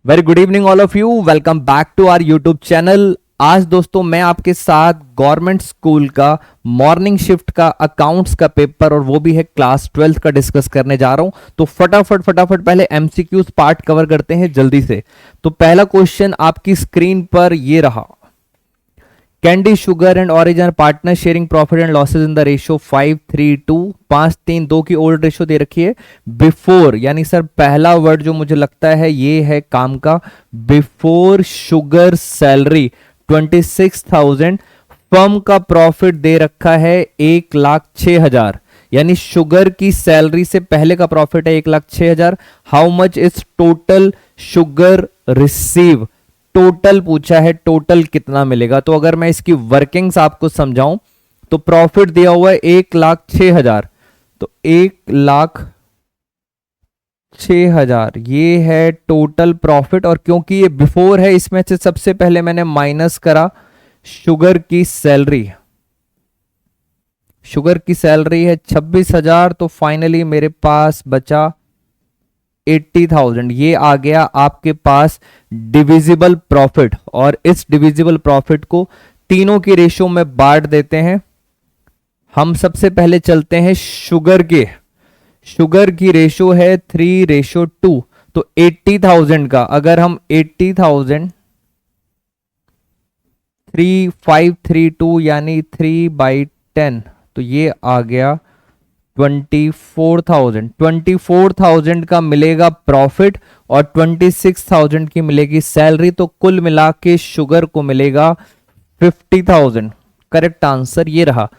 Very good evening all of you. Welcome back to our YouTube channel. आज दोस्तों मैं आपके साथ गवर्नमेंट स्कूल का मॉर्निंग शिफ्ट का अकाउंट्स का पेपर और वो भी है क्लास 12th का डिस्कस करने जा रहा हूं। तो फटाफट पहले एमसीक्यूज पार्ट कवर करते हैं जल्दी से। तो पहला क्वेश्चन आपकी स्क्रीन पर ये रहा। Candy sugar and origin partner sharing profit and losses in the ratio 5:3:2 5:3:2 की ओल्ड रेशियो दे रखी है। बिफोर यानी सर पहला वर्ड जो मुझे लगता है ये है काम का। बिफोर शुगर सैलरी 26,000 फर्म का प्रॉफिट दे रखा है 1,06,000 यानी शुगर की सैलरी से पहले का प्रॉफिट है 1,06,000। How much is total sugar receive, total पूछा है, टोटल कितना मिलेगा। तो अगर मैं इसकी वर्किंग्स आपको समझाऊं तो प्रॉफिट दिया हुआ है 1,06,000, तो 1,06,000 ये है टोटल प्रॉफिट। और क्योंकि ये बिफोर है इसमें से सबसे पहले मैंने माइनस करा शुगर की सैलरी। शुगर की सैलरी है 26,000, तो फाइनली मेरे पास बचा 80,000। ये आ गया आपके पास डिविजिबल प्रॉफिट। और इस डिविजिबल प्रॉफिट को तीनों की रेशो में बांट देते हैं। हम सबसे पहले चलते हैं शुगर के। शुगर की रेशो है 3:2। तो 80,000 का अगर हम 80,000 3,532 यानी 3/10, तो ये आ गया 24,000 का मिलेगा प्रॉफिट और 26,000 की मिलेगी सैलरी। तो कुल मिला के शुगर को मिलेगा 50,000। करेक्ट आंसर ये रहा।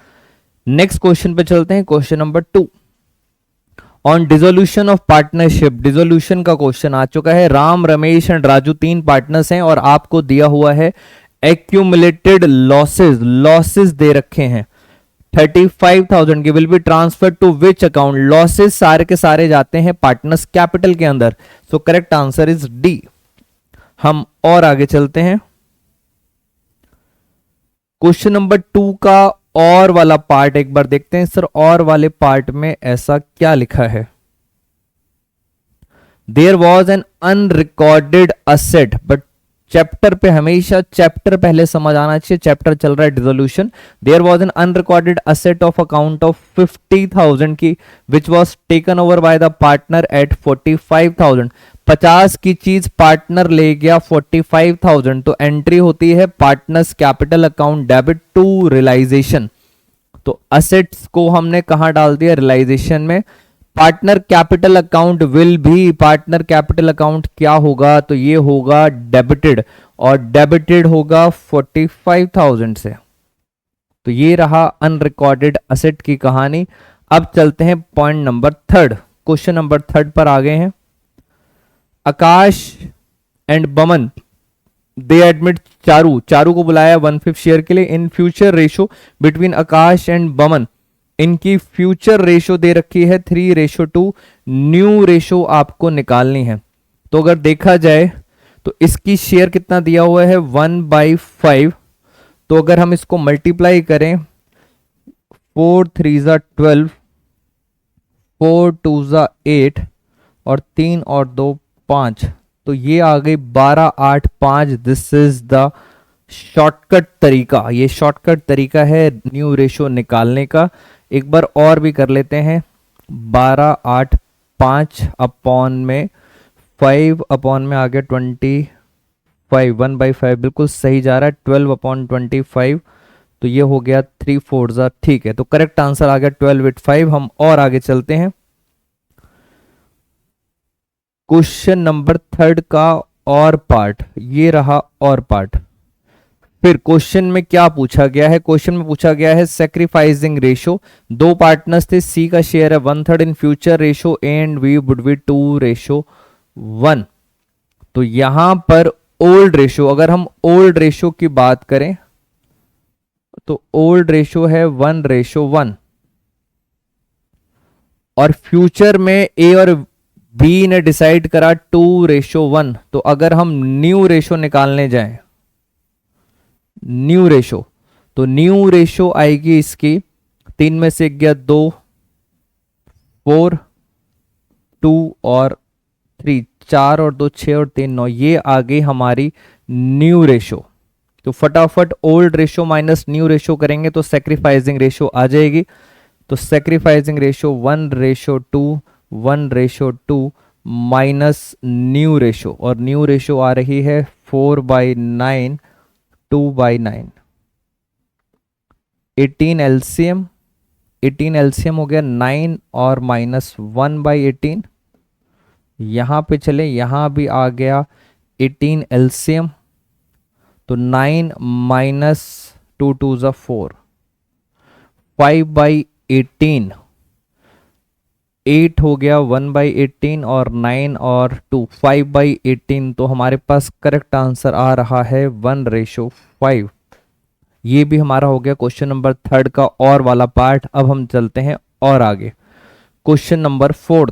नेक्स्ट क्वेश्चन पे चलते हैं, question number 2 on dissolution of partnership. Dissolution का क्वेश्चन आ चुका है। राम, रमेश एंड राजू 3 पार्टनर्स हैं और आपको दिया हुआ है एक्यूमुलेटेड लॉसेज। लॉसेज दे रखे हैं 35,000 की will be transfer to which account. Losses सारे के सारे जाते हैं पार्टनर्स कैपिटल के अंदर। So correct answer is d. हम और आगे चलते हैं, क्वेश्चन नंबर 2 का और वाला पार्ट एक बार देखते हैं। सर और वाले पार्ट में ऐसा क्या लिखा है। There was an unrecorded asset, but chapter पे हमेशा चैप्टर पहले समझ आना चाहिए। चैप्टर चल रहा है dissolution. There was an unrecorded asset of account of 50,000 की which was taken over by the partner at 45,000। 50 की चीज पार्टनर ले गया 45,000, तो एंट्री होती है partners capital account debit to realisation. तो असेट्स को हमने कहां डाल दिया, रियलाइजेशन में। पार्टनर कैपिटल अकाउंट विल भी, पार्टनर कैपिटल अकाउंट क्या होगा, तो ये होगा डेबिटेड और डेबिटेड होगा 45,000 से। तो ये रहा अनरिकॉर्डेड असेट की कहानी। अब चलते हैं पॉइंट नंबर 3, क्वेश्चन नंबर 3 पर आ गए हैं। आकाश and Boman they admit Charu. Charu को बुलाया 1/5 शेयर के लिए। इन future ratio between Akash and Boman, इनकी फ्यूचर रेशो दे रखी है 3:2। न्यू रेशो आपको निकालनी है। तो अगर देखा जाए तो इसकी शेयर कितना दिया हुआ है 1/5। तो अगर हम इसको मल्टीप्लाई करें 4×3 = 12, 4×2 = 8 और 3 और 2 5, तो ये आ गई 12, 8, 5। दिस इज द शॉर्टकट तरीका। ये शॉर्टकट तरीका है न्यू रेशो निकालने का। एक बार और भी कर लेते हैं। 12, 8, 5 अपॉन में 5 अपॉन में आ गया 25, 1/5 बिल्कुल सही जा रहा है। 12/25, तो ये हो गया 3/4। ठीक है, तो करेक्ट आंसर आ गया 12/5। हम और आगे चलते हैं, क्वेश्चन नंबर 3 का और पार्ट ये रहा। और पार्ट फिर क्वेश्चन में क्या पूछा गया है, क्वेश्चन में पूछा गया है सैक्रिफाइसिंग रेशो। 2 पार्टनर्स थे, सी का शेयर है 1/3 in future ratio and we would be 2:1। तो यहां पर ओल्ड रेशो, अगर हम ओल्ड रेशो की बात करें तो ओल्ड रेशो है 1:1 और फ्यूचर में ए और बी ने डिसाइड करा 2:1। तो अगर हम न्यू रेशो निकालने जाएं, न्यू रेशो, तो न्यू रेशो आएगी इसकी 3 में से गया 2, 4, 2 और 3, 4 और 2 6 और 3 9, ये आ गई हमारी न्यू रेशो। तो फटाफट old ratio minus new ratio करेंगे तो सेक्रीफाइसिंग रेशो आ जाएगी। तो sacrificing ratio 1:2, 1:2 minus new ratio, और न्यू रेशो आ रही है 4/9, 2/9। 18 एलसीएम, 18 एलसीएम हो गया 9 और माइनस 1/18। यहां पे चले, यहां भी आ गया 18 एलसीएम, तो 9 माइनस 2 2 ज़ा 4, 5/18, 8 हो गया 1/18 और 9 और 2 5/18। तो हमारे पास करेक्ट आंसर आ रहा है 1:5। ये भी हमारा हो गया क्वेश्चन नंबर 3 का और वाला पार्ट। अब हम चलते हैं और आगे, क्वेश्चन नंबर 4।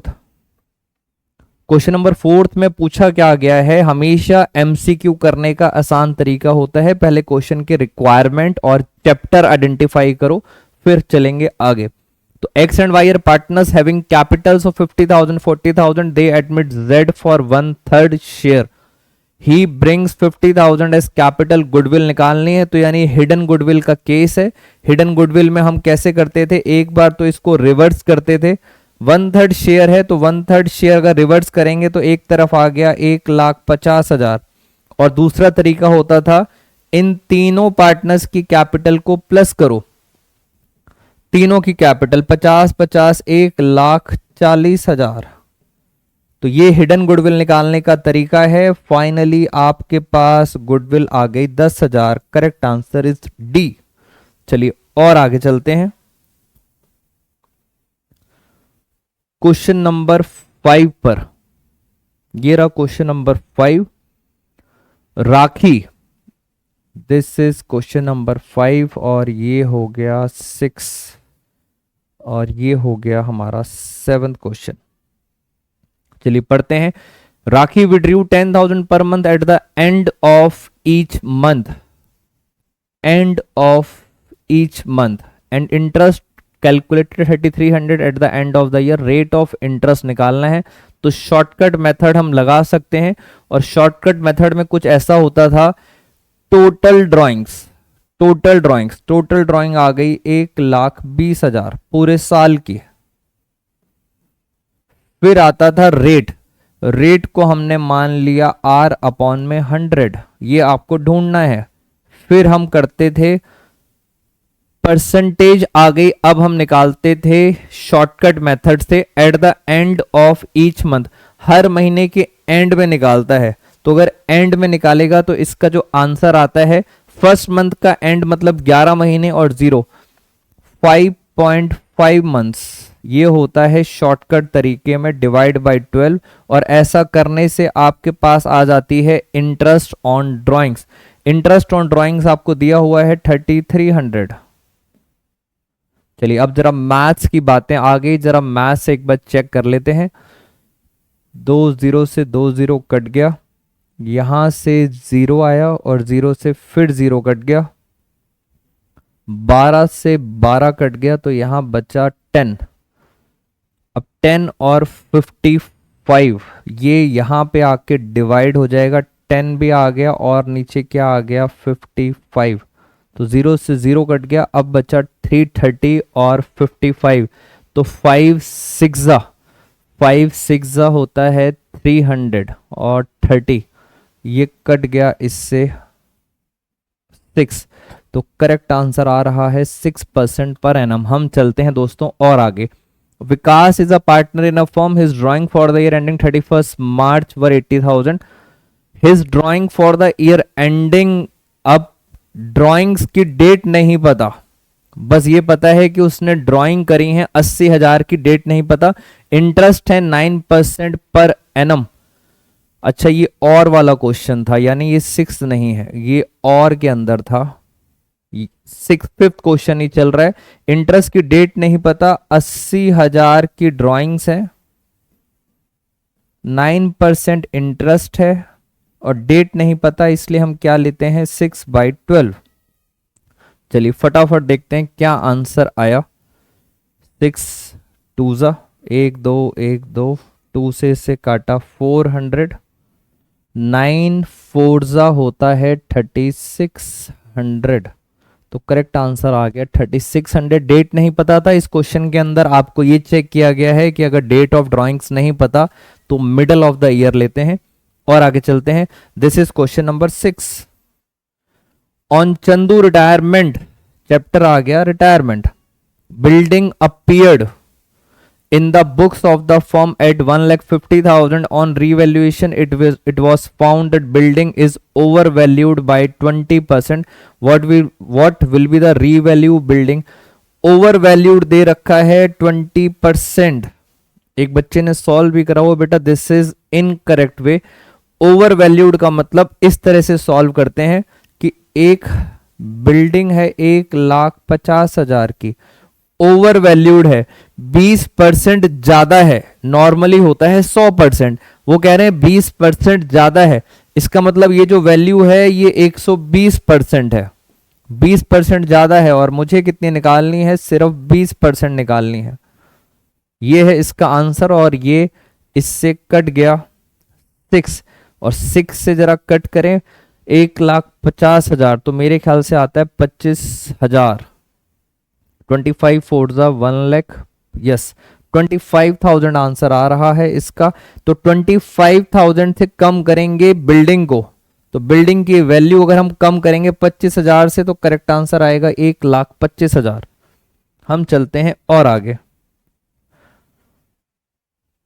क्वेश्चन नंबर 4 में पूछा क्या गया है, हमेशा एमसीक्यू करने का आसान तरीका होता है पहले क्वेश्चन के रिक्वायरमेंट और चैप्टर आइडेंटिफाई करो, फिर चलेंगे आगे। तो X and Y are partners having capitals of 50,000 40,000, they admit Z for 1/3 share, he brings 50,000 as capital. Goodwill निकालनी है, तो यानी हिडन गुडविल का केस है। हिडन गुडविल में हम कैसे करते थे, एक बार तो इसको रिवर्स करते थे। 1/3 शेयर है तो 1/3 शेयर अगर रिवर्स करेंगे तो एक तरफ आ गया 1,50,000, और दूसरा तरीका होता था इन तीनों पार्टनर्स की कैपिटल को प्लस करो, तीनों की कैपिटल 50-50 1,40,000। तो ये हिडन गुडविल निकालने का तरीका है। फाइनली आपके पास गुडविल आ गई 10,000। Correct answer is D. चलिए और आगे चलते हैं क्वेश्चन नंबर 5 पर। ये रहा question number 5, rakhi. This is question number 5 और ये हो गया 6 और ये हो गया हमारा 7th क्वेश्चन। चलिए पढ़ते हैं। राखी withdrew 10,000 per month eight the end of each month, and of each month, and interest calculated 3,300 eight the end of the year. Rate of interest निकालना है, तो शॉर्टकट मेथड हम लगा सकते हैं, और शॉर्टकट मेथड में कुछ ऐसा होता था, total drawings, total drawings, total drawing आ गई 1,20,000 पूरे साल की। फिर आता था रेट, रेट को हमने मान लिया R/100, ये आपको ढूंढना है। फिर हम करते थे परसेंटेज आ गई, अब हम निकालते थे शॉर्टकट मेथड से at the end of each month, हर महीने के एंड में निकालता है। तो अगर एंड में निकालेगा तो इसका जो आंसर आता है, फर्स्ट मंथ का एंड मतलब 11 महीने और 0 5.5 मंथ्स, ये होता है शॉर्टकट तरीके में डिवाइड बाय 12, और ऐसा करने से आपके पास आ जाती है interest on drawings. Interest on drawings आपको दिया हुआ है 3,300। चलिए अब जरा मैथ्स की बातें आ गई, जरा मैथ्स से एक बार चेक कर लेते हैं। 2 0 से 2 0 कट गया, यहां से 0 आया और 0 से फिर 0 कट गया, 12 से 12 कट गया, तो यहां बचा 10। अब 10 और 55 ये यहां पे आके डिवाइड हो जाएगा, 10 भी आ गया और नीचे क्या आ गया 55, तो 0 से 0 कट गया। अब बचा 330 और 55, तो 5 6 होता है 300 और 30, ये कट गया इससे 6, तो करेक्ट आंसर आ रहा है 6% पर एनम। हम चलते हैं दोस्तों और आगे। Vikas is a partner in a firm, his drawing for the year ending 31 March were 80,000, his drawing for the year ending, अब ड्राइंग्स की डेट नहीं पता, बस ये पता है कि उसने ड्राइंग करी है 80,000 की डेट नहीं पता। इंटरेस्ट है 9% पर एनम। अच्छा ये और वाला क्वेश्चन था, यानी ये 6 नहीं है, ये और के अंदर था, 5th क्वेश्चन ही चल रहा है। इंटरेस्ट की डेट नहीं पता, 80,000 की ड्राइंग्स है, 9% इंटरेस्ट है और डेट नहीं पता, इसलिए हम क्या लेते हैं 6/12। चलिए फटाफट देखते हैं क्या आंसर आया। 6 2 1 2 1 2 2 से इसे काटा 400, 9 फोर्जा होता है 3600। तो करेक्ट आंसर आ गया 3600। डेट नहीं पता था इस क्वेश्चन के अंदर, आपको ये चेक किया गया है कि अगर डेट ऑफ ड्राइंग्स नहीं पता तो मिडल ऑफ द ईयर लेते हैं। और आगे चलते हैं। This is question number 6 on Chandu retirement. Chapter आ गया retirement. Building appeared in the books of the firm at 1,50,000 on revaluation it was found that building is overvalued by 20%. what will be the revalue building? overvalued दे रखा है 20%। एक बच्चे ने solve भी करा हुआ बेटा, this is incorrect way. Overvalued का मतलब इस तरह से सॉल्व करते हैं कि एक बिल्डिंग है 1,50,000 की, ओवर वैल्यूड है 20% ज्यादा है, नॉर्मली होता है 100%, वो कह रहे हैं 20% ज्यादा है, इसका मतलब ये जो वैल्यू है ये 120% है, 20% ज्यादा है और मुझे कितनी निकालनी है, सिर्फ 20% निकालनी है। ये है इसका आंसर और ये इससे कट गया 6 और 6 से जरा कट करें 1,50,000 तो मेरे ख्याल से आता है 25,000। 25 फोर्जा 1 लाख, यस 25,000 आंसर आ रहा है इसका। तो 25,000 से कम करेंगे बिल्डिंग को, तो बिल्डिंग की वैल्यू अगर हम कम करेंगे 25,000 से तो करेक्ट आंसर आएगा 1,25,000। हम चलते हैं और आगे।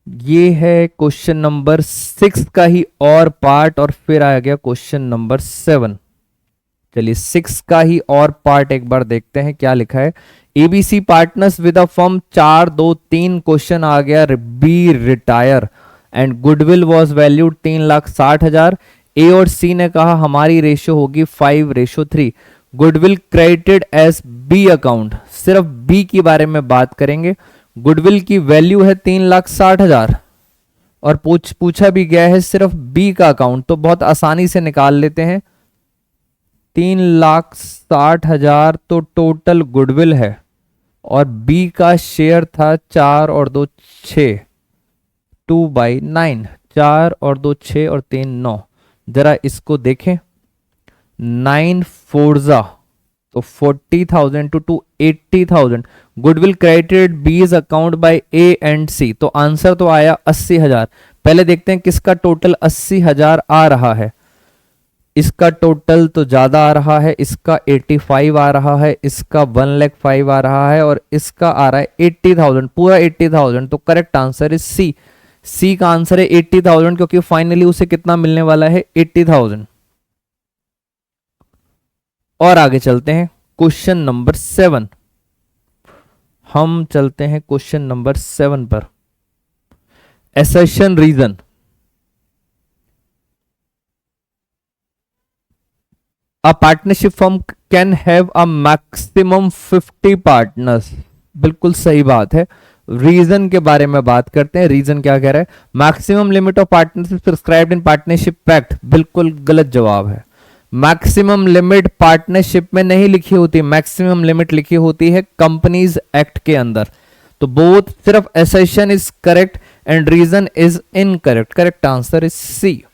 ये है क्वेश्चन नंबर 6 का ही और पार्ट और फिर आ गया क्वेश्चन नंबर 7। चलिए 6 का ही और पार्ट एक बार देखते हैं क्या लिखा है। ABC partners with a firm 4, 2, 3 question आ गया। B retire and goodwill was valued 3,60,000। A और सी ने कहा हमारी रेशियो होगी 5:3। Goodwill credited as B account, सिर्फ बी के बारे में बात करेंगे। गुडविल की वैल्यू है 3,60,000 और पूछा भी गया है सिर्फ बी का अकाउंट, तो बहुत आसानी से निकाल लेते हैं। 3,60,000 तो टोटल गुडविल है और बी का शेयर था 4 और 2 6, 2/9, 4 और 2 6 और 3 9। जरा इसको देखें, 9 फोर्जा तो 40,000 to 80,000। Goodwill credited B's account by A and C, तो आंसर तो आया 80,000। पहले देखते हैं किसका टोटल 80,000 आ रहा है। इसका टोटल तो ज्यादा आ रहा है, इसका 85 आ रहा है, इसका 1,05,000 आ रहा है और इसका आ रहा है 80,000, पूरा 80,000। तो करेक्ट आंसर इज सी। सी का आंसर है 80,000 क्योंकि फाइनली उसे कितना मिलने वाला है 80,000। और आगे चलते हैं क्वेश्चन नंबर 7। हम चलते हैं क्वेश्चन नंबर 7 पर। Assertion reason. A partnership firm can have a maximum 50 partners। बिल्कुल सही बात है। रीजन के बारे में बात करते हैं। रीजन क्या कह रहा है, maximum limit of partnership prescribed in partnership act. बिल्कुल गलत जवाब है। मैक्सिमम लिमिट पार्टनरशिप में नहीं लिखी होती, मैक्सिमम लिमिट लिखी होती है कंपनीज एक्ट के अंदर। तो बोथ, सिर्फ assertion is correct and reason is incorrect. Correct answer is C.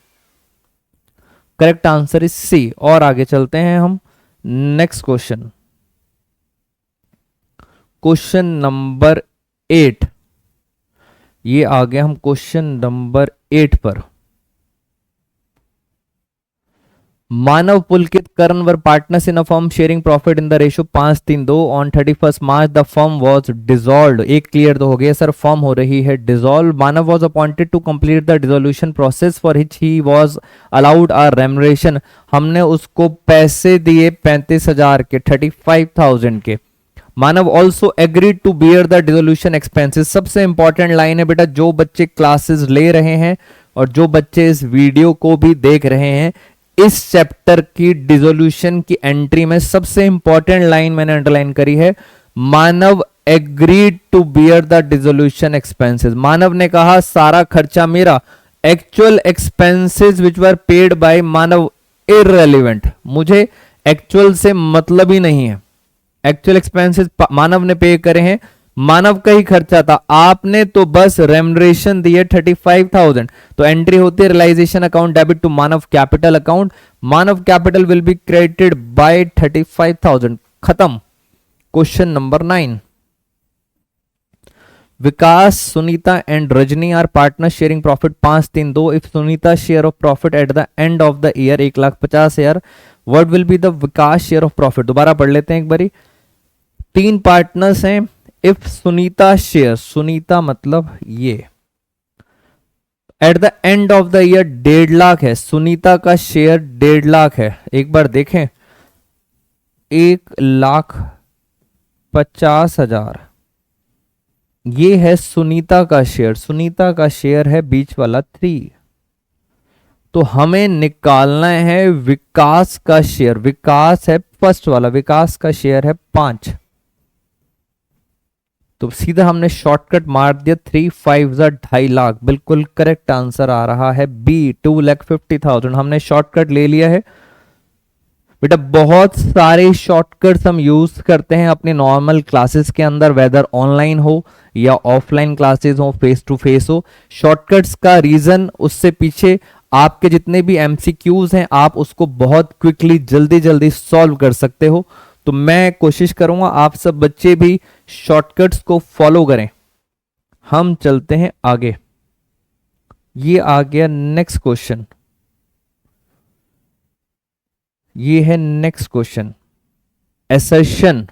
Correct answer is C. और आगे चलते हैं हम नेक्स्ट क्वेश्चन, क्वेश्चन नंबर 8। ये आ गया हम क्वेश्चन नंबर 8 पर। Manav Pulkit Karan were partners in a firm sharing profit in the ratio 5:3:2 on 31 March the firm was dissolved. एक क्लियर तो हो गया सर, फर्म हो रही है dissolve. Manav was appointed to complete the dissolution process for which he was allowed a remuneration. हमने उसको पैसे दिए 35,000 के, 35,000 के। Manav also agreed to bear the dissolution expenses. सबसे इंपॉर्टेंट लाइन है बेटा, जो बच्चे क्लासेस ले रहे हैं और जो बच्चे इस वीडियो को भी देख रहे हैं, इस चैप्टर की डिसोल्यूशन की एंट्री में सबसे इंपॉर्टेंट लाइन मैंने अंडरलाइन करी है, Manav agreed to bear the dissolution expenses. Manav ने कहा सारा खर्चा मेरा। Actual expenses which were paid by Manav irrelevant, मुझे एक्चुअल से मतलब ही नहीं है। एक्चुअल एक्सपेंसेस मानव ने पे करे हैं, मानव का ही खर्चा था, आपने तो बस रेमनरेशन दी है 35,000, तो एंट्री होती है realisation account debit to Manav capital account, Manav capital will be credited by 35,000, खत्म। Question number 9, Vikas, Sunita and Rajni are partner sharing profit 5-3-2, if Sunita share of profit at the end of the year 1,50,000, what will be the Vikas share of profit. दोबारा पढ़ लेते हैं एक बारी। 3 partners हैं, if Sunita share, Sunita मतलब ये, eight the end of the year 1.5 lakh है, सुनीता का शेयर 1.5 लाख है। एक बार देखें, 1,50,000 ये है सुनीता का शेयर, सुनीता का शेयर है बीच वाला 3, तो हमें निकालना है विकास का शेयर, विकास है फर्स्ट वाला, विकास का शेयर है 5, तो सीधा हमने शॉर्टकट मार दिया, 3 5 2.5 लाख, बिल्कुल करेक्ट आंसर आ रहा है बी, 2,50,000, हमने शॉर्टकट ले लिया है। बेटा बहुत सारे शॉर्टकट्स हम यूज करते हैं अपने नॉर्मल क्लासेस के अंदर, वेदर ऑनलाइन हो या ऑफलाइन क्लासेस हो, फेस टू फेस हो। शॉर्टकट्स का रीजन, उससे पीछे आपके जितने भी एमसीक्यूज हैं आप उसको बहुत क्विकली जल्दी जल्दी सॉल्व कर सकते हो, तो मैं कोशिश करूंगा आप सब बच्चे भी शॉर्टकट्स को फॉलो करें। हम चलते हैं आगे, ये आ गया नेक्स्ट क्वेश्चन, ये है next question, assertion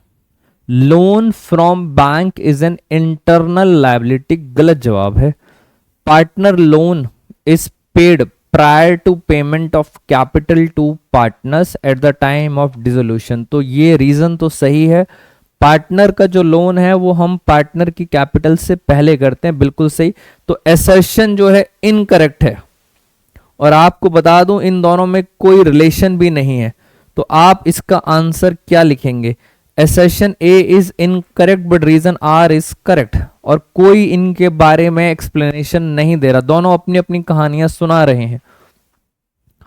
loan from bank is an internal liability, गलत जवाब है। Partner loan is paid prior to payment of capital to partners at the time of dissolution, तो ये रीजन तो सही है, पार्टनर का जो लोन है वो हम पार्टनर की कैपिटल से पहले करते हैं, बिल्कुल सही। तो असर्शन जो है इनकरेक्ट है, और आपको बता दूं इन दोनों में कोई रिलेशन भी नहीं है, तो आप इसका आंसर क्या लिखेंगे, assertion A is incorrect but reason R is correct, और कोई इनके बारे में एक्सप्लेनेशन नहीं दे रहा, दोनों अपनी अपनी कहानियां सुना रहे हैं।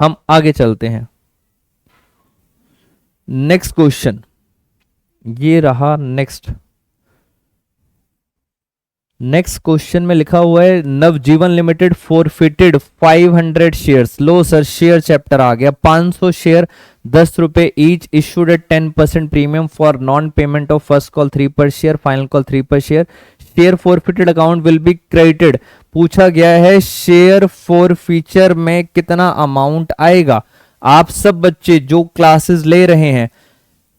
हम आगे चलते हैं, नेक्स्ट क्वेश्चन, ये रहा नेक्स्ट क्वेश्चन में लिखा हुआ है नवजीवन लिमिटेड फॉरफिटेड 500 शेयर्स, लो सर शेयर चैप्टर आ गया, 500 शेयर 10 रुपए each, issued at 10% premium for non payment of first call 3 per share, final call 3 per share, share forfeited account will be credited. पूछा गया है शेयर फॉरफीचर में कितना amount आएगा। आप सब बच्चे जो क्लासेस ले रहे हैं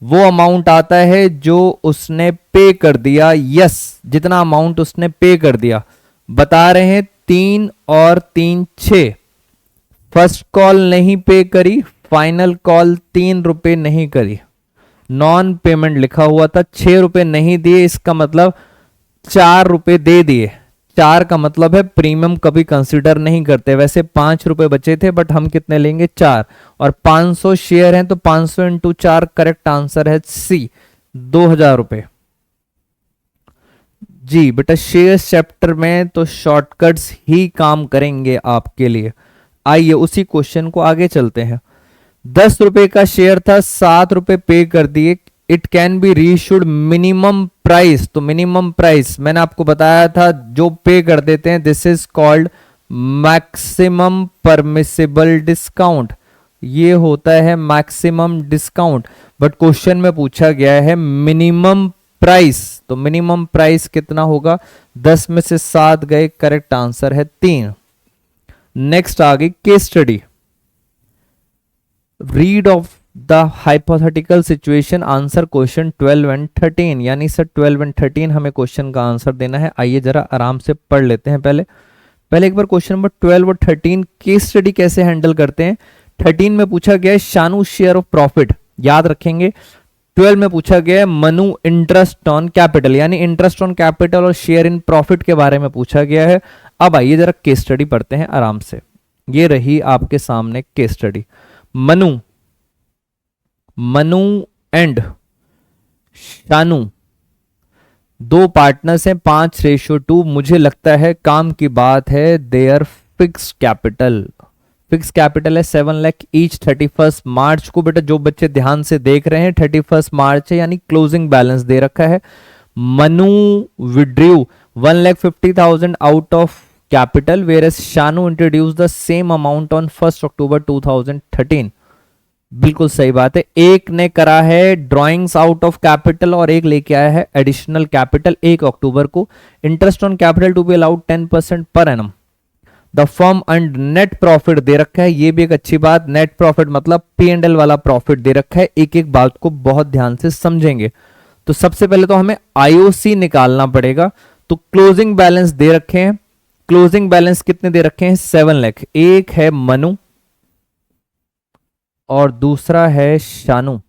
वो अमाउंट आता है जो उसने पे कर दिया, यस जितना अमाउंट उसने पे कर दिया। बता रहे हैं 3 और 3 6, फर्स्ट कॉल नहीं पे करी, फाइनल कॉल 3 रुपए नहीं करी, नॉन पेमेंट लिखा हुआ था, 6 रुपए नहीं दिए, इसका मतलब 4 रुपए दे दिए। 4 का मतलब है प्रीमियम कभी कंसीडर नहीं करते, वैसे 5 रुपए बचे थे बट हम कितने लेंगे 4, और 500 शेयर हैं तो 500 इंटू 4, करेक्ट आंसर है सी 2,000 रुपए। जी बेटा शेयर चैप्टर में तो शॉर्टकट्स ही काम करेंगे आपके लिए। आइए उसी क्वेश्चन को आगे चलते हैं। 10 रुपए का शेयर था, 7 रुपए पे कर दिए, it can be reissued minimum price, तो मिनिमम प्राइस मैंने आपको बताया था जो पे कर देते हैं this is called maximum permissible discount, ये होता है मैक्सिमम डिस्काउंट, बट क्वेश्चन में पूछा गया है मिनिमम प्राइस, तो मिनिमम प्राइस कितना होगा, 10 में से 7 गए, करेक्ट आंसर है 3। नेक्स्ट आ गई case study, read of the hypothetical situation, answer question 12 and 13, यानी सर 12 एंड 13 हमें क्वेश्चन का आंसर देना है। आइए जरा आराम से पढ़ लेते हैं। पहले एक बार क्वेश्चन नंबर 12 और 13 केस स्टडी कैसे हैंडल करते हैं। 13 में पूछा गया है शानू शेयर ऑफ प्रॉफिट, याद रखेंगे। 12 में पूछा गया है मनु इंटरेस्ट ऑन कैपिटल, यानी इंटरेस्ट ऑन कैपिटल और शेयर इन प्रॉफिट के बारे में पूछा गया है। अब आइए जरा केस स्टडी पढ़ते हैं आराम से। ये रही आपके सामने case study. Manu and Shanu 2 partners हैं, 5:2। मुझे लगता है काम की बात है, देयर फिक्स कैपिटल है 7 लाख ईच 31 मार्च को। बेटा जो बच्चे ध्यान से देख रहे हैं 31 मार्च है, यानी क्लोजिंग बैलेंस दे रखा है। Manu withdrew 1,50,000 out of capital, whereas Shanu introduced the same amount on 1st October 2013. बिल्कुल सही बात है। एक ने करा है ड्रॉइंग्स आउट ऑफ कैपिटल और एक लेके आया है एडिशनल कैपिटल 1 अक्टूबर को। Interest on capital to be allowed 10% per annum. The firm and net profit दे रखा है, ये भी एक अच्छी बात। नेट प्रॉफिट मतलब P&L वाला प्रॉफिट दे रखा है। एक एक बात को बहुत ध्यान से समझेंगे। तो सबसे पहले तो हमें IOC निकालना पड़ेगा। तो क्लोजिंग बैलेंस दे रखे हैं। क्लोजिंग बैलेंस कितने दे रखे हैं? 7 लाख। एक है मनु और दूसरा है शानू।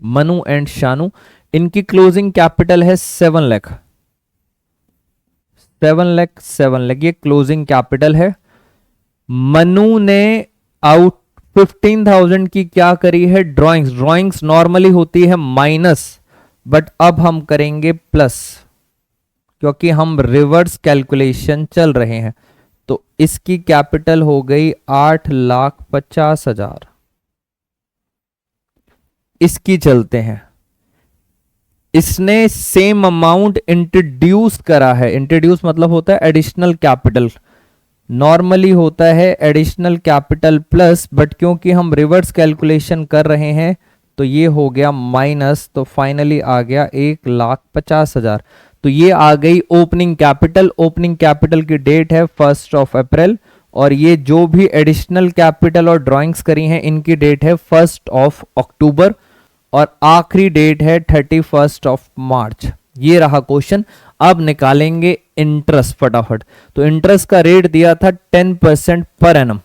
मनु एंड शानू, इनकी क्लोजिंग कैपिटल है 7 लाख। 7 लाख ये क्लोजिंग कैपिटल है। मनु ने आउट 15,000 की क्या करी है? ड्राइंग्स। ड्राइंग्स नॉर्मली होती है माइनस, बट अब हम करेंगे प्लस, क्योंकि हम रिवर्स कैलकुलेशन चल रहे हैं। तो इसकी कैपिटल हो गई 8,50,000। इसकी चलते हैं। इसने सेम अमाउंट इंट्रोड्यूस करा है। इंट्रोड्यूस मतलब होता है एडिशनल कैपिटल। नॉर्मली होता है एडिशनल कैपिटल प्लस, बट क्योंकि हम रिवर्स कैलकुलेशन कर रहे हैं तो ये हो गया माइनस। तो फाइनली आ गया 1,50,000। तो ये आ गई ओपनिंग कैपिटल। ओपनिंग कैपिटल की डेट है 1 अप्रैल और ये जो भी एडिशनल कैपिटल और ड्राइंग्स करी हैं इनकी डेट है 1 अक्टूबर और आखिरी डेट है 31 मार्च। ये रहा क्वेश्चन। अब निकालेंगे इंटरेस्ट फटाफट। तो इंटरेस्ट का रेट दिया था 10% पर एनम।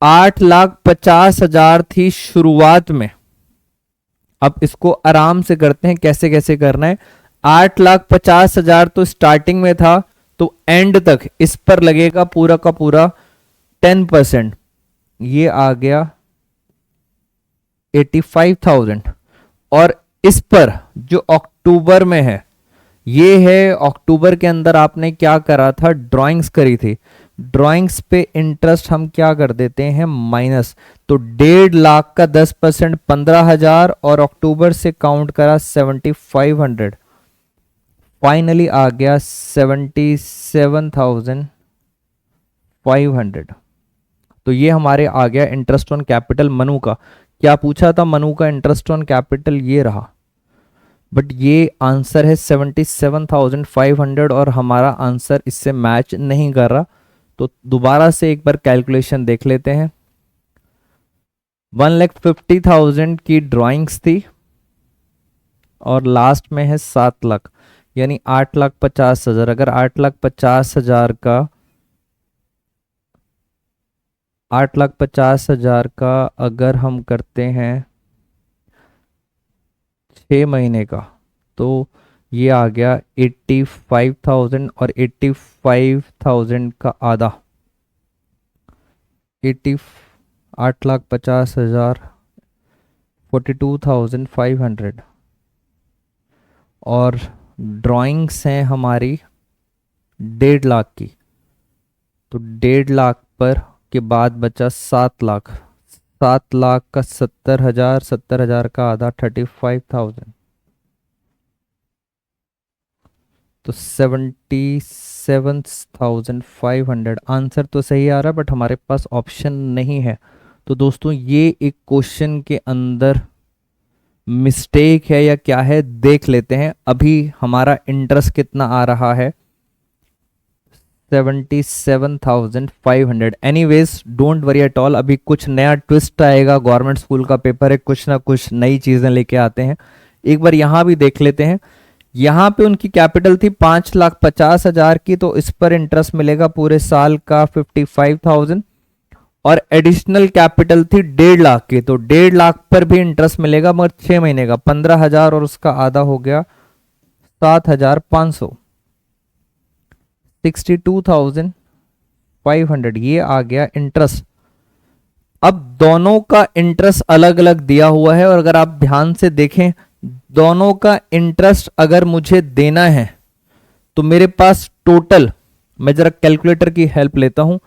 8,50,000 थी शुरुआत में। अब इसको आराम से करते हैं, कैसे कैसे करना है। 8,50,000 तो स्टार्टिंग में था, तो एंड तक इस पर लगेगा पूरा का पूरा 10%। ये आ गया 85,000 और इस पर जो अक्टूबर में है, ये है अक्टूबर के अंदर आपने क्या करा था? ड्राइंग्स करी थी। ड्राइंग्स पे इंटरेस्ट हम क्या कर देते हैं? माइनस। तो 1.5 लाख का 10% 15,000 और अक्टूबर से काउंट करा 7,500। फाइनली आ गया 77,500। तो ये हमारे आ गया इंटरेस्ट ऑन कैपिटल मनु का। क्या पूछा था मनु का इंटरेस्ट ऑन कैपिटल? ये रहा, बट ये आंसर है 77,500 और हमारा आंसर इससे मैच नहीं कर रहा। तो दोबारा से एक बार कैलकुलेशन देख लेते हैं। 1,50,000 की ड्राइंग्स थी और लास्ट में है 7 लाख, यानी 8,50,000। अगर 8,50,000 का अगर हम करते हैं 6 महीने का, तो ये आ गया 85,000 और 85,000 का आधा 8,50,000 42,500 और ड्राइंग्स हैं हमारी 1.5 लाख की। तो 1.5 लाख पर के बाद बचा 7 लाख। 7 लाख का 70,000, 70,000 का आधा 35,000, तो 77,500। आंसर तो सही आ रहा है, बट हमारे पास ऑप्शन नहीं है। तो दोस्तों ये एक क्वेश्चन के अंदर मिस्टेक है या क्या है, देख लेते हैं। अभी हमारा इंटरेस्ट कितना आ रहा है? 77,500। Anyways don't worry at all, अभी कुछ नया ट्विस्ट आएगा। गवर्नमेंट स्कूल का पेपर है, कुछ ना कुछ नई चीजें लेके आते हैं। एक बार यहां भी देख लेते हैं। यहां पे उनकी कैपिटल थी 5,50,000 की, तो इस पर इंटरेस्ट मिलेगा पूरे साल का 55,000 और एडिशनल कैपिटल थी 1.5 लाख की, तो 1.5 लाख पर भी इंटरेस्ट मिलेगा मगर 6 महीने का 15,000 और उसका आधा हो गया 7,500, 62,500। ये आ गया इंटरेस्ट। अब दोनों का इंटरेस्ट अलग अलग दिया हुआ है और अगर आप ध्यान से देखें, दोनों का इंटरेस्ट अगर मुझे देना है तो मेरे पास टोटल, मैं जरा कैलकुलेटर की हेल्प लेता हूं,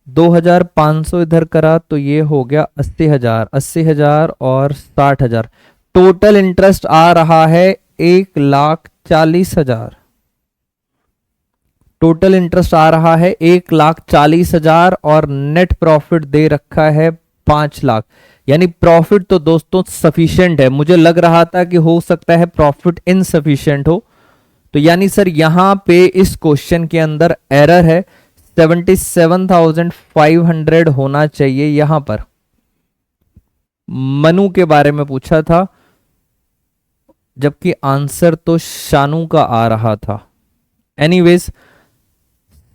2,500 इधर करा तो ये हो गया 80,000, 80,000 और 60,000। टोटल इंटरेस्ट आ रहा है 1,40,000। टोटल इंटरेस्ट आ रहा है 1,40,000 और नेट प्रॉफिट दे रखा है 5 लाख। यानी प्रॉफिट तो दोस्तों सफिशिएंट है। मुझे लग रहा था कि हो सकता है प्रॉफिट इनसफिशिएंट हो, तो यानी सर यहां पे इस क्वेश्चन के अंदर एरर है। 77,500 होना चाहिए यहां पर। मनु के बारे में पूछा था, जबकि आंसर तो शानू का आ रहा था। Anyways,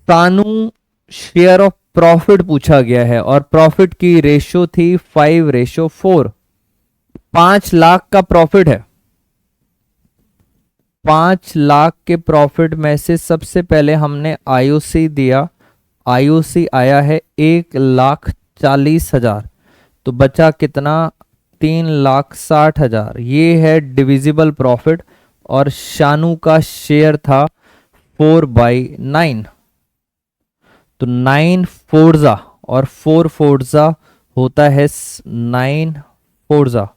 Shanu share of profit पूछा गया है और प्रॉफिट की रेशो थी 5:4। 5 लाख का प्रॉफिट है। 5 लाख के प्रॉफिट में से सबसे पहले हमने आईओसी दिया। आईओसी आया है 1,40,000, तो बचा कितना? 3,60,000। ये है डिविजिबल प्रॉफिट और शानू का शेयर था 4/9। तो 9 फोर्जा और 4 फोर्जा होता है 9 फोर्जा,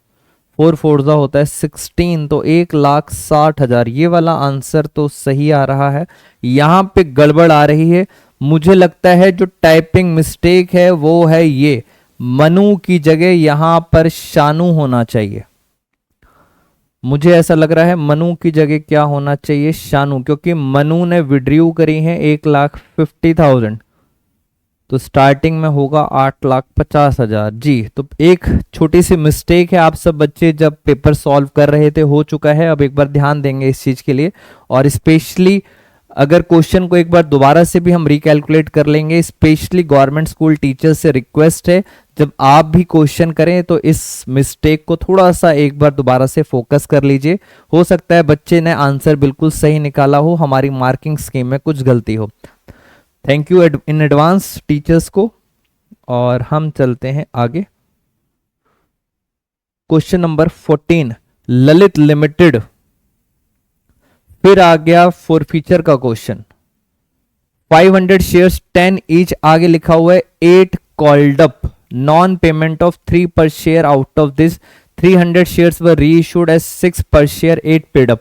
4 फोर्जा होता है 16। तो 1,60,000। ये वाला आंसर तो सही आ रहा है। यहां पे गड़बड़ आ रही है। मुझे लगता है जो टाइपिंग मिस्टेक है वो है ये, मनु की जगह यहां पर शानू होना चाहिए। मुझे ऐसा लग रहा है मनु की जगह क्या होना चाहिए? शानू, क्योंकि मनु ने विड्रू करी है 1,50,000, तो स्टार्टिंग में होगा 8,50,000 जी। तो एक छोटी सी मिस्टेक है, आप सब बच्चे जब पेपर सॉल्व कर रहे थे, हो चुका है। अब एक बार ध्यान देंगे इस चीज के लिए, और स्पेशली अगर क्वेश्चन को एक बार दोबारा से भी हम रिकैलकुलेट कर लेंगे। स्पेशली गवर्नमेंट स्कूल टीचर्स से रिक्वेस्ट है, जब आप भी क्वेश्चन करें तो इस मिस्टेक को थोड़ा सा एक बार दोबारा से फोकस कर लीजिए। हो सकता है बच्चे ने आंसर बिल्कुल सही निकाला हो, हमारी मार्किंग स्कीम में कुछ गलती हो। Thank you in advance teachers को। और हम चलते हैं आगे। Question number 14, Lalit limited. फिर आ गया फॉर फीचर का क्वेश्चन। 500 शेयर्स 10 ईच, आगे लिखा हुआ है 8 called up, non payment of 3 per share. Out of this 300 shares were reissued as 6 per share, 8 paid up.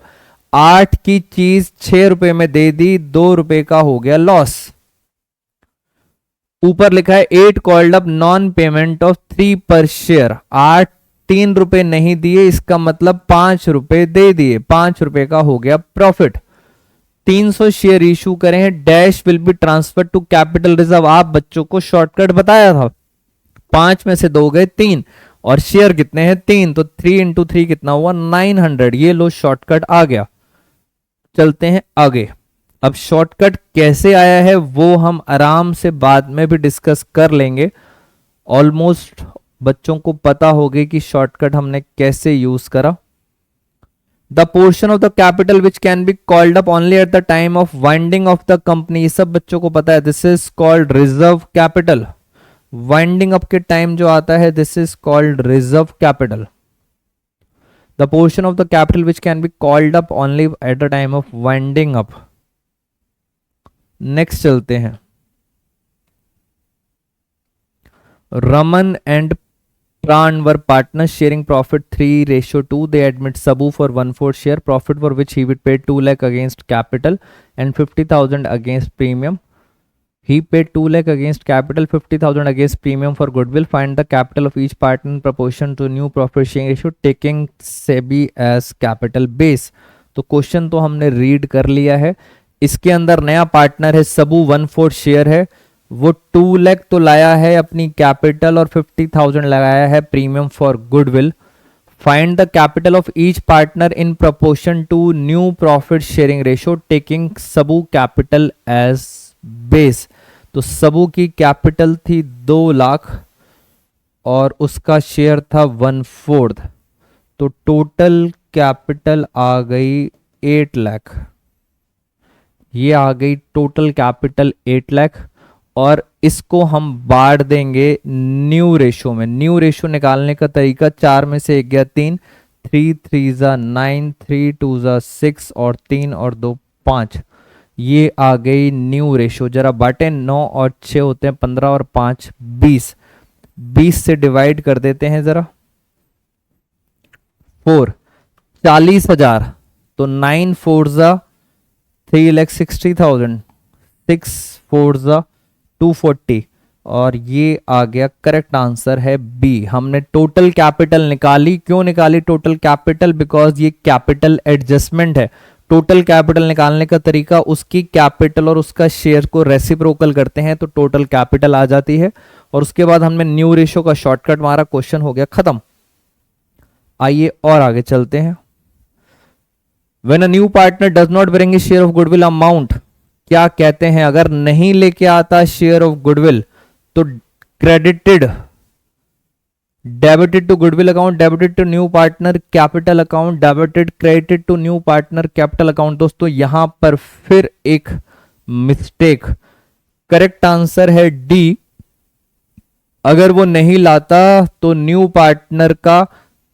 8 की चीज 6 रुपए में दे दी, 2 रुपए का हो गया लॉस। ऊपर लिखा है 8 called up, non payment of 3 per share. 8 3 रुपए नहीं दिए, इसका मतलब 5 रुपए दे दिए, 5 रुपए का हो गया प्रॉफिट। 300 शेयर इशू करें हैं, dash will be transfer to capital reserve. आप बच्चों को शॉर्टकट बताया था, 5 में से 2 गए 3, और शेयर कितने हैं 3, तो 3 इंटू 3 कितना हुआ 900। ये लो शॉर्टकट आ गया। चलते हैं आगे। अब शॉर्टकट कैसे आया है वो हम आराम से बाद में भी डिस्कस कर लेंगे। ऑलमोस्ट बच्चों को पता होगी कि शॉर्टकट हमने कैसे यूज करा। The portion of the capital which can be called up only eight the time of winding of the company, सब बच्चों को पता है, this is called reserve capital. Winding up के टाइम जो आता है, this is called reserve capital. The portion of the capital which can be called up only eight the time of winding up. Next चलते हैं। Raman and Pran were partners sharing profit 3:2. They admit Sabu for 1/4 share, profit for which he would pay 2 lakh against capital and 50,000 against premium. He paid 2 lakh against capital, 50,000 against premium for goodwill. Find the capital of each partner in proportion to new profit sharing ratio, taking SEBI as capital base. तो question तो हमने read कर लिया है। इसके अंदर नया partner है सबू, 1/4 शेयर है। वो 2 लाख तो लाया है अपनी कैपिटल और 50,000 लगाया है premium for goodwill. Find the capital of each partner in proportion to new profit sharing ratio, taking Sabu capital as base. तो सबू की कैपिटल थी 2 लाख और उसका शेयर था 1/4, तो टोटल कैपिटल आ गई 8 लाख। ये आ गई टोटल कैपिटल 8 लाख, और इसको हम बांट देंगे न्यू रेशो में। न्यू रेशो निकालने का तरीका, 4 में से 1 गया 3, 3 3 जा 9, 3 2 जा 6 और 3 और 2 5। ये आ गई न्यू रेशो। जरा बांटे, 9 और 6 होते हैं 15 और 5 20। 20 से डिवाइड कर देते हैं जरा 4, 40,000। तो 9 4 3,60,000, 6 4 240 और ये आ गया करेक्ट आंसर है बी। हमने टोटल कैपिटल निकाली। क्यों निकाली टोटल कैपिटल? बिकॉज ये कैपिटल एडजस्टमेंट है। टोटल कैपिटल निकालने का तरीका उसकी कैपिटल और उसका शेयर को रेसिप्रोकल करते हैं तो टोटल कैपिटल आ जाती है। और उसके बाद हमने न्यू रेशो का शॉर्टकट मारा, क्वेश्चन हो गया खत्म। आइए और आगे चलते हैं। When a new partner does not bring his share of goodwill amount, क्या कहते हैं? अगर नहीं लेके आता शेयर ऑफ गुडविल तो credited, debited to goodwill account, debited to new partner capital account, debited credited to new partner capital account. दोस्तों यहां पर फिर एक मिस्टेक। करेक्ट आंसर है डी। अगर वो नहीं लाता तो न्यू पार्टनर का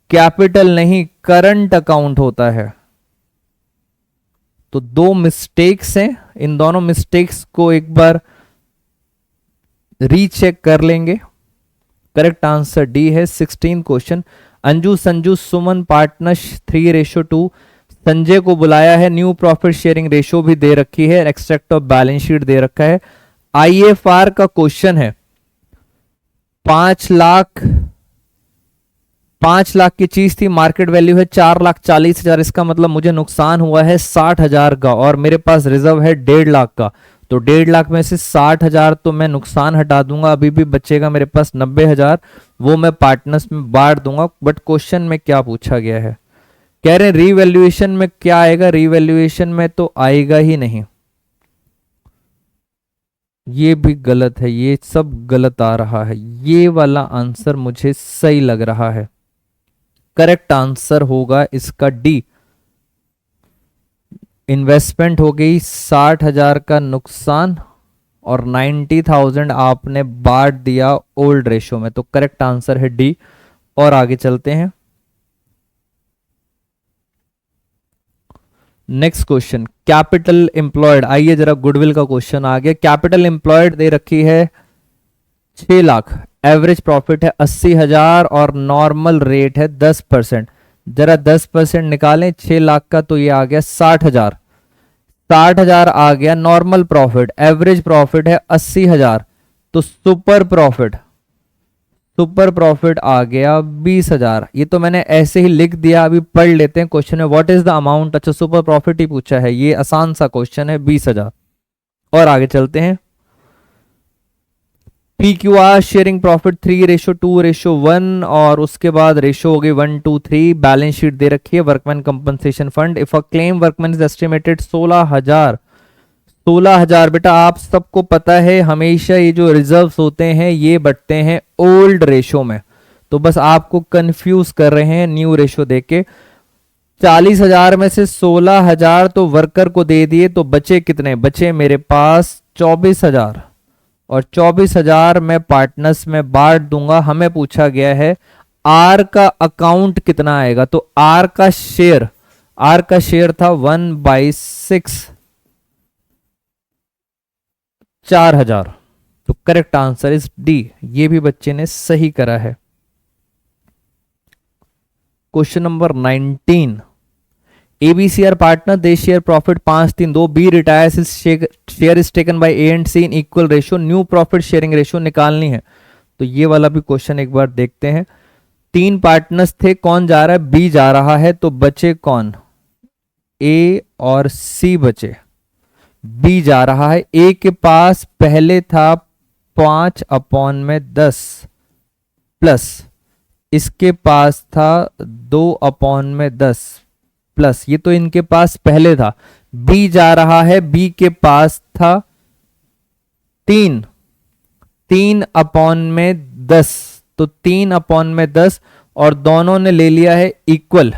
कैपिटल नहीं करंट अकाउंट होता है। तो दो मिस्टेक्स हैं, इन दोनों मिस्टेक्स को एक बार रीचेक कर लेंगे। करेक्ट आंसर डी है। 16 क्वेश्चन। अंजू संजू सुमन पार्टनर्स 3:2। संजय को बुलाया है, न्यू प्रॉफिट शेयरिंग रेशो भी दे रखी है, एक्सट्रैक्ट ऑफ बैलेंस शीट दे रखा है। आईएफआर का क्वेश्चन है। 5 लाख की चीज थी, मार्केट वैल्यू है 4,40,000। इसका मतलब मुझे नुकसान हुआ है 60,000 का और मेरे पास रिजर्व है 1.5 लाख का। तो 1.5 लाख में से 60,000 तो मैं नुकसान हटा दूंगा, अभी भी बचेगा मेरे पास 90,000, वो मैं पार्टनर्स में बांट दूंगा। बट क्वेश्चन में क्या पूछा गया है? कह रहे हैं रीवैल्यूएशन में क्या आएगा? रीवैल्यूएशन में तो आएगा ही नहीं, ये भी गलत है, ये सब गलत आ रहा है। ये वाला आंसर मुझे सही लग रहा है। करेक्ट आंसर होगा इसका डी। इन्वेस्टमेंट हो गई 60,000 का नुकसान और 90,000 आपने बांट दिया ओल्ड रेशो में, तो करेक्ट आंसर है डी। और आगे चलते हैं। Next question, capital employed. आइए जरा गुडविल का क्वेश्चन आ गया। कैपिटल एम्प्लॉयड दे रखी है 6 लाख, एवरेज प्रॉफिट है 80,000 और नॉर्मल रेट है 10%। जरा 10% निकालें 6 लाख का तो ये आ गया 60,000। 60,000 आ गया नॉर्मल प्रॉफिट, एवरेज प्रॉफिट है 80,000, तो सुपर प्रॉफिट आ गया 20,000। ये तो मैंने ऐसे ही लिख दिया, अभी पढ़ लेते हैं क्वेश्चन में। What is the amount? अच्छा सुपर प्रॉफिट ही पूछा है, ये आसान सा क्वेश्चन है, 20,000। और आगे चलते हैं। PQR शेयरिंग प्रॉफिट 3:2:1 और उसके बाद रेशो हो गई 1 2 3। बैलेंस शीट दे रखी है, workman compensation fund. If a claim workman is estimated 16,000। बेटा आप सबको पता है हमेशा ये जो रिजर्व्स होते हैं ये बढ़ते हैं ओल्ड रेशो में, तो बस आपको कंफ्यूज कर रहे हैं न्यू रेशो देके। 40,000 में से 16,000 तो वर्कर को दे दिए, तो बचे कितने? बचे मेरे पास 24,000 और 24,000 मैं पार्टनर्स में बांट दूंगा। हमें पूछा गया है आर का अकाउंट कितना आएगा, तो आर का शेयर था 1/6, 4,000। तो करेक्ट आंसर इज डी। ये भी बच्चे ने सही करा है। Question number 19। ABCR partner, they share profit 5-3-2. B retires, his share is taken by A and C in equal ratio. New profit sharing ratio निकालनी है, तो ये वाला भी क्वेश्चन एक बार देखते हैं। 3 पार्टनर्स थे, कौन जा रहा है? B जा रहा है, तो बचे कौन? A और C बचे। B जा रहा है, A के पास पहले था 5/10 प्लस इसके पास था 2/10 प्लस, ये तो इनके पास पहले था। बी जा रहा है, बी के पास था 3/10, तो 3/10 और दोनों ने ले लिया है इक्वल।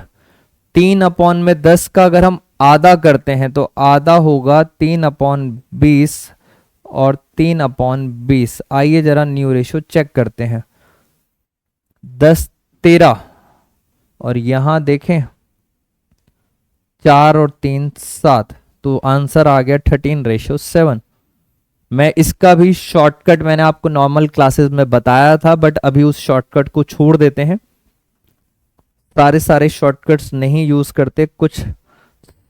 3/10 का अगर हम आधा करते हैं तो आधा होगा 3/20 और 3/20। आइए जरा न्यू रेशो चेक करते हैं। 10 13 और यहां देखें 4 और 3 7, तो आंसर आ गया 13:7। मैं इसका भी शॉर्टकट मैंने आपको नॉर्मल क्लासेस में बताया था, बट अभी उस शॉर्टकट को छोड़ देते हैं। सारे शॉर्टकट्स नहीं यूज करते, कुछ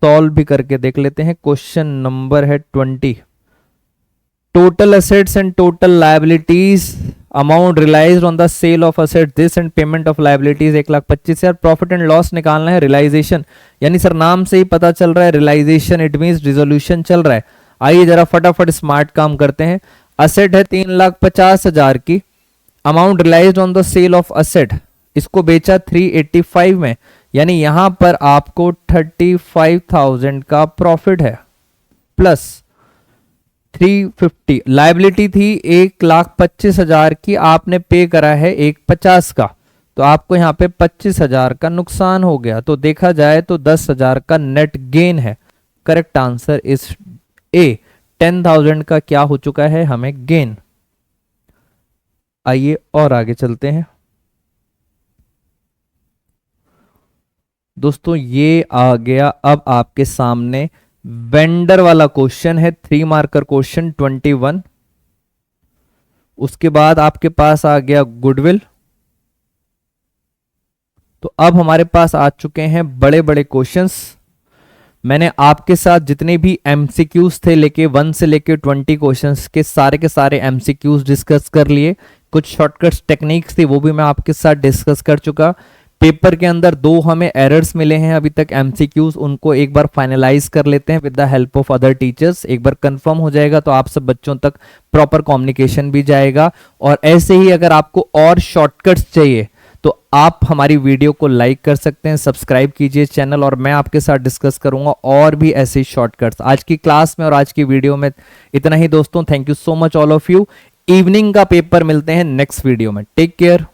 सॉल्व भी करके देख लेते हैं। क्वेश्चन नंबर है 20। Total assets and total liabilities amount realised on the sale of asset this and payment of liabilities 1,25,000। Profit and loss निकालना है, रियलाइजेशन यानी सर नाम से ही पता चल रहा है रियलाइजेशन, इट मींस रिजोल्यूशन चल रहा है। आइए जरा फटाफट स्मार्ट काम करते हैं। असेट है 3,50,000 की, amount realised on the sale of asset, इसको बेचा 385 में, यानी यहां पर आपको 35,000 का प्रॉफिट है प्लस 350। लायबिलिटी थी 1,25,000 की, आपने पे करा है 1,50 का, तो आपको यहां पे 25,000 का नुकसान हो गया। तो देखा जाए तो 10,000 का नेट गेन है। Correct answer is a. 10,000 का क्या हो चुका है हमें गेन। आइए और आगे चलते हैं दोस्तों। ये आ गया अब आपके सामने वेंडर वाला क्वेश्चन है, 3 मार्कर क्वेश्चन 21। उसके बाद आपके पास आ गया गुडविल। तो अब हमारे पास आ चुके हैं बड़े बड़े क्वेश्चंस। मैंने आपके साथ जितने भी एमसीक्यूज थे लेके 1 से लेके 20 क्वेश्चंस के सारे एमसीक्यूज डिस्कस कर लिए। कुछ शॉर्टकट्स टेक्निक्स थी वो भी मैं आपके साथ डिस्कस कर चुका। पेपर के अंदर 2 हमें एरर्स मिले हैं अभी तक एमसीक्यूज, उनको एक बार फाइनलाइज कर लेते हैं with the help of other teachers. एक बार कंफर्म हो जाएगा तो आप सब बच्चों तक प्रॉपर कम्युनिकेशन भी जाएगा। और ऐसे ही अगर आपको और शॉर्टकट्स चाहिए तो आप हमारी वीडियो को लाइक कर सकते हैं, सब्सक्राइब कीजिए चैनल, और मैं आपके साथ डिस्कस करूंगा और भी ऐसे शॉर्टकट्स। आज की क्लास में और आज की वीडियो में इतना ही दोस्तों। Thank you so much all of you. Evening का पेपर मिलते हैं नेक्स्ट वीडियो में। Take care.